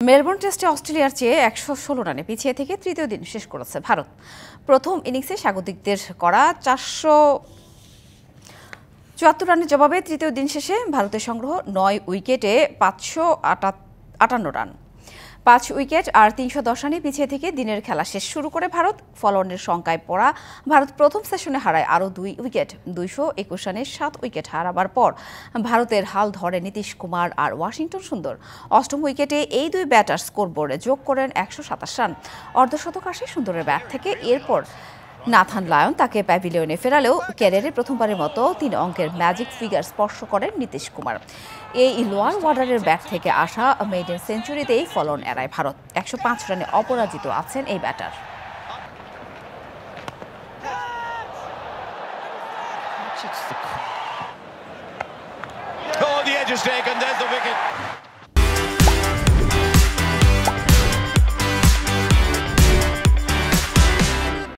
Melbourne টেস্টে অস্ট্রেলিয়ার চেয়ে ১১৬ রানে পিছিয়ে থেকে তৃতীয় দিন শেষ করেছে ভারত। প্রথম ইনিংসে স্বাগতিকদের করা ৪৭৪ রানের জবাবে তৃতীয় দিন শেষে ভারতের সংগ্রহ ৯ উইকেটে ৫৫৮ রান। ৫ উইকেট আর ৩১০ রানে পিছিয়ে থেকে দিনের খেলা শেষ শুরু করে ভারত। ফলোঅনের শঙ্কায় পড়া ভারত প্রথম সেশনে হারায় আরও ২ উইকেট। ২২১ রানে ৭ উইকেট হারাবার পর ভারতের হাল ধরে নীতিশ কুমার আর ওয়াশিংটন সুন্দর। অষ্টম উইকেটে এই দুই ব্যাটার স্কোরবোর্ডে যোগ করেন ১২৭ রান। অর্ধশতক আসে সুন্দরের ব্যাট থেকে। এরপর নাথান লায়ন তাকে প্যাভিলিয়নে ফেরালেও ক্যারিয়ারে প্রথমবারের মতো ৩ অঙ্কের ম্যাজিক ফিগার স্পর্শ করেন নীতিশ কুমার। এই লোয়ার ওয়ার্ডারের ব্যাট থেকে আসা মেইডেন সেঞ্চুরিতেই ফলন এড়ায় ভারত। ১০৫ রানে অপরাজিত আছেন এই batter. Oh, the edge is taken. There's the wicket.